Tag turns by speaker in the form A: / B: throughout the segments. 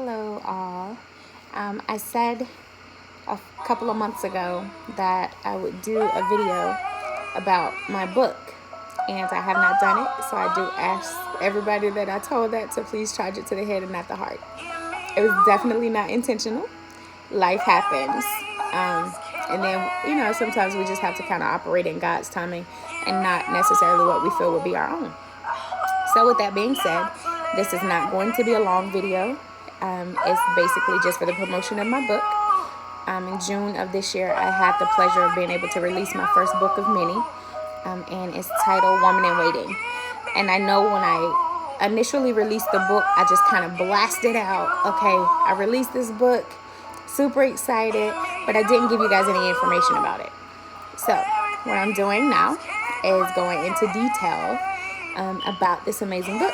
A: Hello, all. I said a couple of months ago that I would do a video about my book, and I have not done it, so I do ask everybody that I told that to please charge it to the head and not the heart. It was definitely not intentional. Life happens. And then, sometimes we just have to kind of operate in God's timing and not necessarily what we feel would be our own. So with that being said, this is not going to be a long video. It's basically just for the promotion of my book. In June of this year, I had the pleasure of being able to release my first book of many, and it's titled Woman in Waiting. And I know when I initially released the book, I just kind of blasted out, okay, I released this book, super excited, but I didn't give you guys any information about it. So what I'm doing now is going into detail about this amazing book.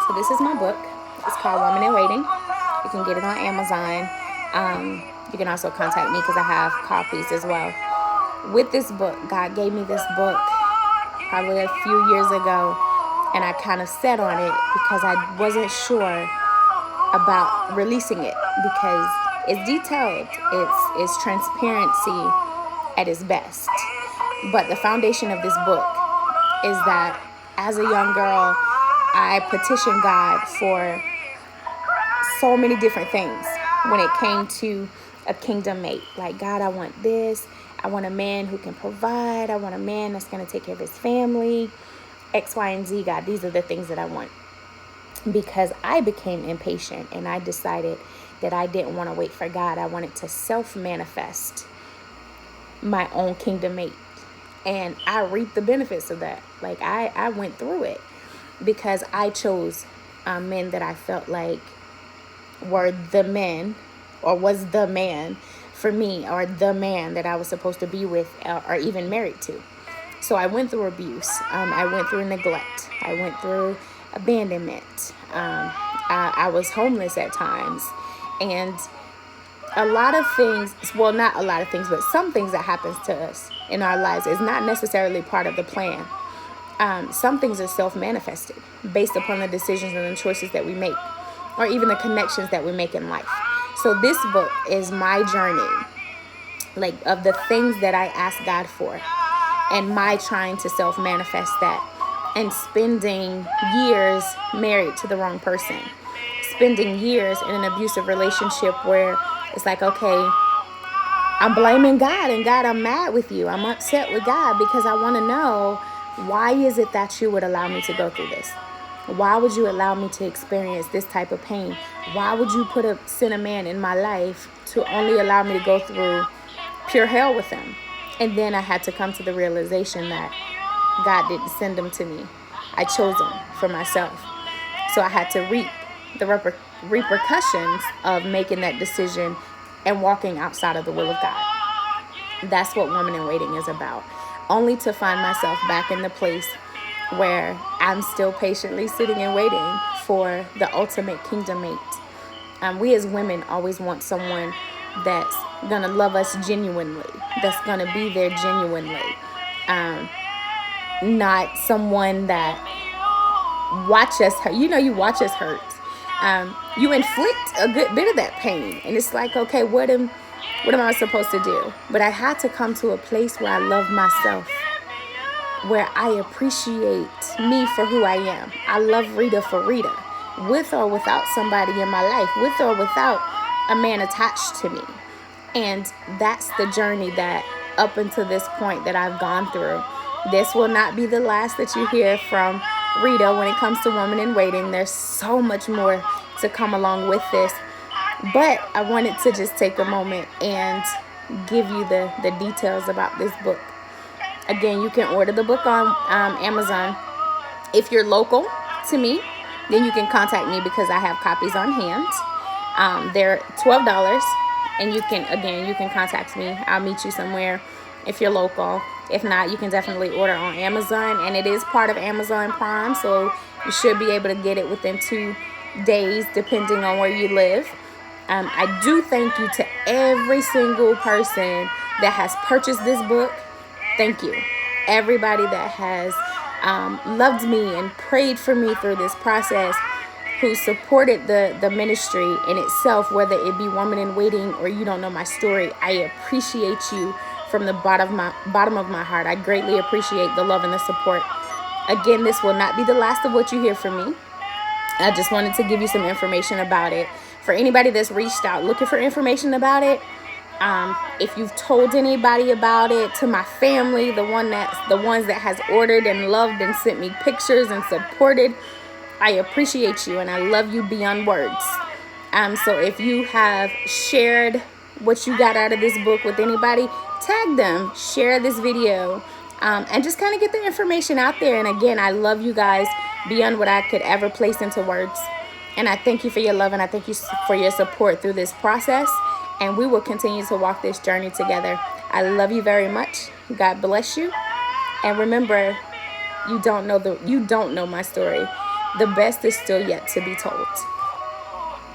A: So this is my book. It's called Woman in Waiting. You can get it on Amazon. You can also contact me because I have copies as well. With this book, God gave me this book probably a few years ago, and I kind of sat on it because I wasn't sure about releasing it because it's detailed. It's transparency at its best. But the foundation of this book is that as a young girl, I petitioned God for so many different things when it came to a kingdom mate. Like, God, I want this. I want a man who can provide. I want a man that's going to take care of his family. X, Y, and Z, God. These are the things that I want. Because I became impatient and I decided that I didn't want to wait for God. I wanted to self-manifest my own kingdom mate. And I reaped the benefits of that. Like, I went through it because I chose men that I felt like were the men or was the man for me, or the man that I was supposed to be with or even married to. So I went through abuse. I went through neglect. I went through abandonment. I was homeless at times. And a lot of things, well, not a lot of things, but some things that happens to us in our lives is not necessarily part of the plan. Some things are self-manifested based upon the decisions and the choices that we make, or even the connections that we make in life. So this book is my journey, like, of the things that I asked God for, and my trying to self-manifest that, and spending years married to the wrong person, spending years in an abusive relationship where it's like, okay, I'm blaming God, and God, I'm mad with you. I'm upset with God because I want to know, why is it that you would allow me to go through this? Why would you allow me to experience this type of pain? Why would you send a man in my life to only allow me to go through pure hell with him? And then I had to come to the realization that God didn't send him to me. I chose him for myself. So I had to reap the repercussions of making that decision and walking outside of the will of God. That's what Woman in Waiting is about. Only to find myself back in the place where I'm still patiently sitting and waiting for the ultimate kingdom mate. We as women always want someone that's going to love us genuinely, that's going to be there genuinely. Not someone that watch us hurt. You watch us hurt. You inflict a good bit of that pain. And it's like, okay, what am I supposed to do? But I had to come to a place where I love myself, where I appreciate me for who I am. I love Rita for Rita, with or without somebody in my life, with or without a man attached to me. And that's the journey that up until this point that I've gone through. This will not be the last that you hear from Rita when it comes to Woman in Waiting. There's so much more to come along with this. But I wanted to just take a moment and give you the details about this book. Again, you can order the book on Amazon. If you're local to me, then you can contact me because I have copies on hand. They're $12, and you can contact me. I'll meet you somewhere if you're local. If not, you can definitely order on Amazon, and it is part of Amazon Prime, so you should be able to get it within 2 days, depending on where you live. I do thank you to every single person that has purchased this book. Thank you. Everybody that has loved me and prayed for me through this process. who supported the ministry in itself, whether it be Woman in Waiting or you don't know my story. I appreciate you from the bottom of my heart. I greatly appreciate the love and the support. Again, this will not be the last of what you hear from me. I just wanted to give you some information about it. For anybody that's reached out looking for information about it, if you've told anybody about it, to my family, the ones that has ordered and loved and sent me pictures and supported, I appreciate you and I love you beyond words. So if you have shared what you got out of this book with anybody, tag them, share this video, and just kind of get the information out there. And again, I love you guys beyond what I could ever place into words. And I thank you for your love, and I thank you for your support through this process. And we will continue to walk this journey together. I love you very much. God bless you. And remember, you don't know my story. The best is still yet to be told.